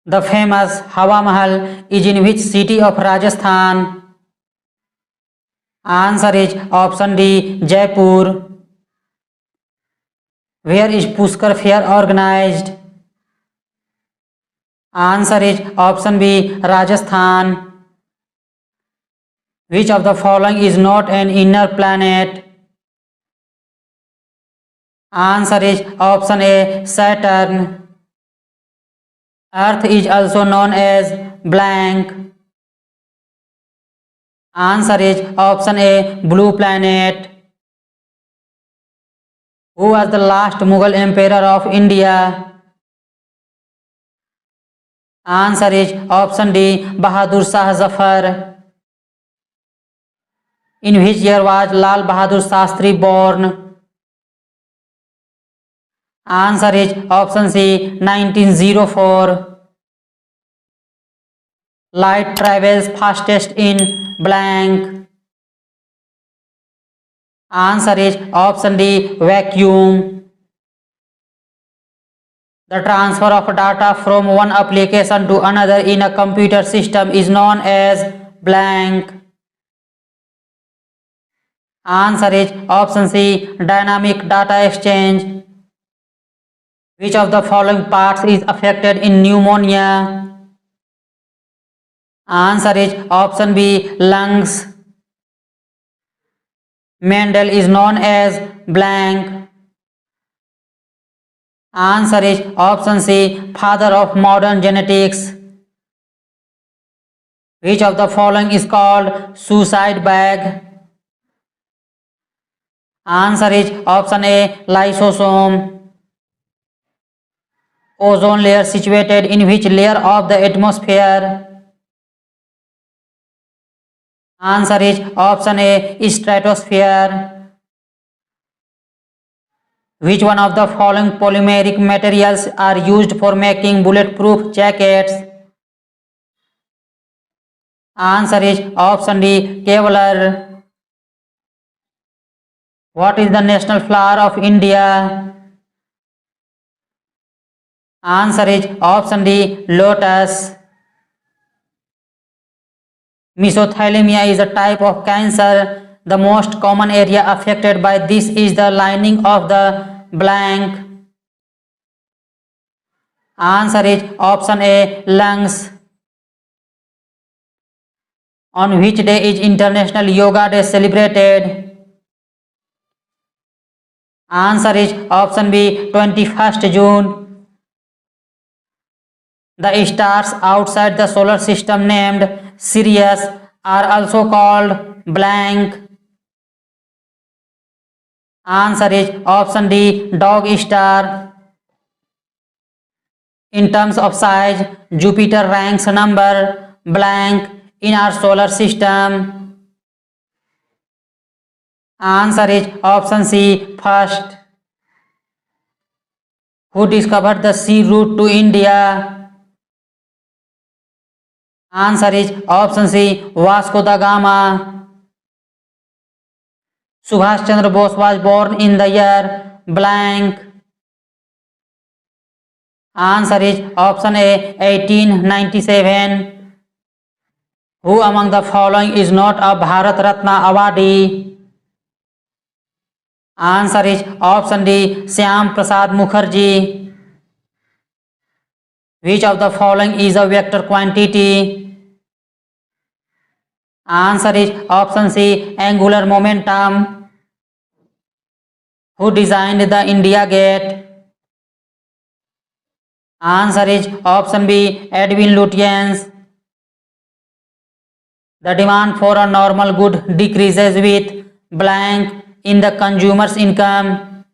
The famous Hawa Mahal is in which city of Rajasthan? Answer is option D, Jaipur. Where is Pushkar Fair organized? Answer is option B, Rajasthan. Which of the following is not an inner planet? Answer is option A, Saturn. Earth is also known as blank. Answer is option A, blue planet. Who was the last Mughal emperor of India? Answer is option D, Bahadur Shah Zafar. In which year was Lal Bahadur Shastri born? Answer is option C, 1904. Light travels fastest in blank. Answer is option D, vacuum. The transfer of data from one application to another in a computer system is known as blank. Answer is option C, dynamic data exchange. Which of the following parts is affected in pneumonia? Answer is option B, lungs. Mendel is known as blank. Answer is option C, father of modern genetics. Which of the following is called suicide bag? Answer is option A, lysosome. Ozone layer situated in which layer of the atmosphere? Answer is option A, stratosphere. Which one of the following polymeric materials are used for making bulletproof jackets? Answer is option D, Kevlar. What is the national flower of India? Answer is option D, lotus. Mesothelioma is a type of cancer. The most common area affected by this is the lining of the blank. Answer is option A, lungs. On which day is International Yoga Day celebrated? Answer is option B, 21st June. The stars outside the solar system named Sirius are also called blank. Answer is option D, dog star. In terms of size, Jupiter ranks number blank in our solar system. Answer is option C, first. Who discovered the sea route to India? Answer is option C, Vasco da Gama. Subhash Chandra Bose was born in the year blank. Answer is option A, 1897. Who among the following is not a Bharat Ratna awardee? Answer is option D, Shyam Prasad Mukherjee. Which of the following is a vector quantity? Answer is option C, angular momentum. Who designed the India Gate? Answer is option B, Edwin Lutyens. The demand for a normal good decreases with blank in the consumer's income.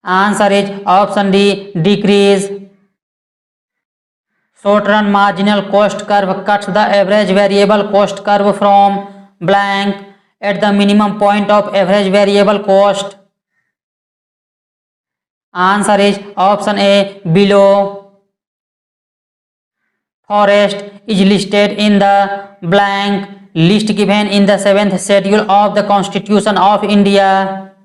Answer is option D, decrease. Short-run marginal cost curve cuts the average variable cost curve from blank at the minimum point of average variable cost. Answer is option A, below. Forest is listed in the blank list given in the 7th schedule of the Constitution of India.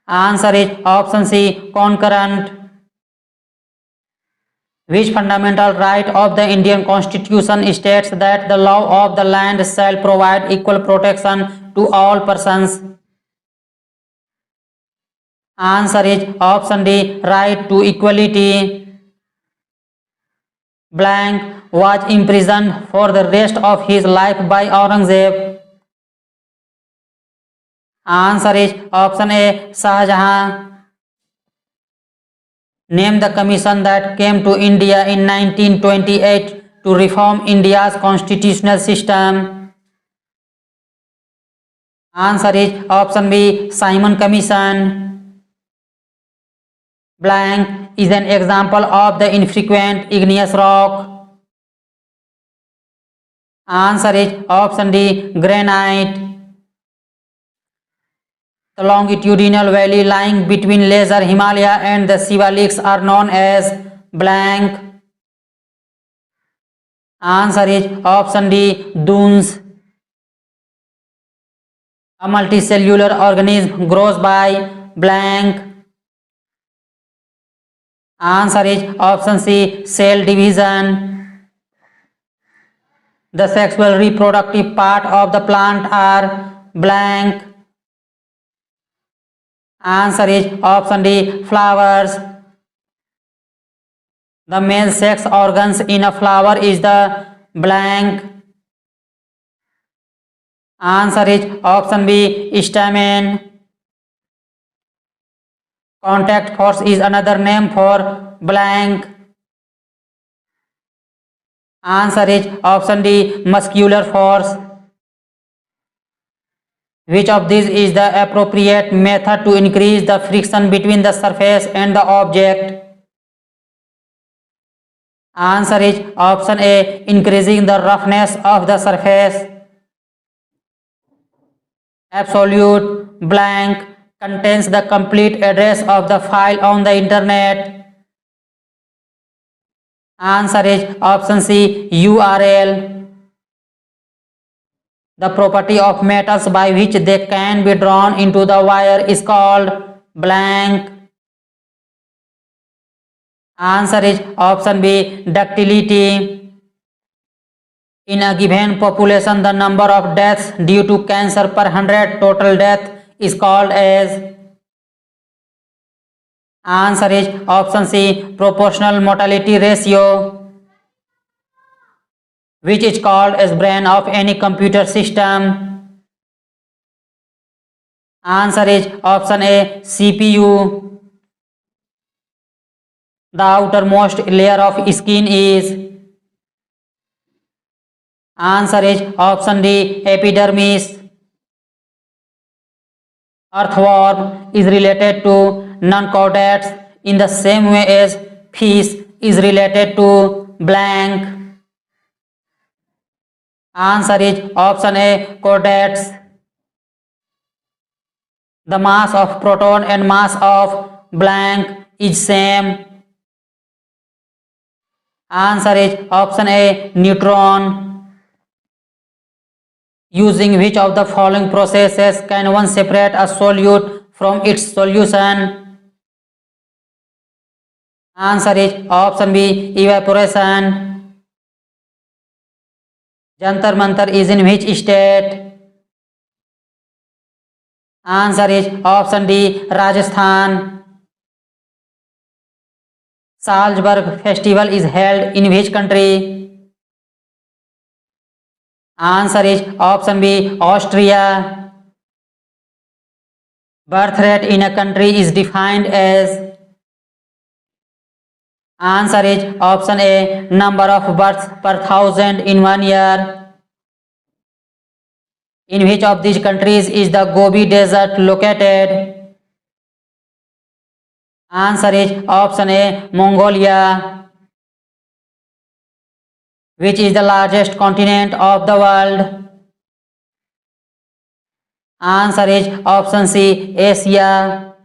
Answer is option C, concurrent. Which fundamental right of the Indian Constitution states that the law of the land shall provide equal protection to all persons? Answer is option D, right to equality. Blank was imprisoned for the rest of his life by Aurangzeb. Answer is option A, Shah Jahan. Name the commission that came to India in 1928 to reform India's constitutional system. Answer is option B, Simon Commission. Blank is an example of the infrequent igneous rock. Answer is option D, granite. The longitudinal valley lying between Lesser Himalaya and the Shivaliks are known as blank. Answer is option D, dunes. A multicellular organism grows by blank. Answer is option C, cell division. The sexual reproductive part of the plant are blank. Answer is option D, flowers. The male sex organs in a flower is the blank. Answer is option B, stamen. Contact force is another name for blank. Answer is option D, muscular force. Which of these is the appropriate method to increase the friction between the surface and the object? Answer is option A, increasing the roughness of the surface. Absolute blank contains the complete address of the file on the internet. Answer is option C, URL. The property of metals by which they can be drawn into the wire is called blank. Answer is option B, ductility. In a given population, the number of deaths due to cancer per 100 total death is called as. Answer is option C, proportional mortality ratio, which is called as brain of any computer system. Answer is option A, CPU. The outermost layer of skin is. Answer is option D, epidermis. Earthworm is related to non-chordates in the same way as fish is related to blank. Answer is option A, chordates. The mass of proton and mass of blank is same. Answer is option A, neutron. Using which of the following processes can one separate a solute from its solution? Answer is option B, evaporation. Jantar Mantar is in which state? Answer is option D, Rajasthan. Salzburg festival is held in which country? Answer is option B, Austria. Birth rate in a country is defined as. Answer is option A, number of births per 1,000 in 1 year. In which of these countries is the Gobi Desert located? Answer is option A, Mongolia. Which is the largest continent of the world? Answer is option C, Asia.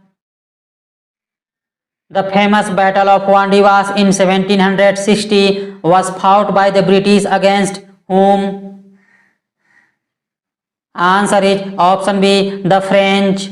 The famous Battle of Wandiwas in 1760 was fought by the British against whom? Answer is option B, the French.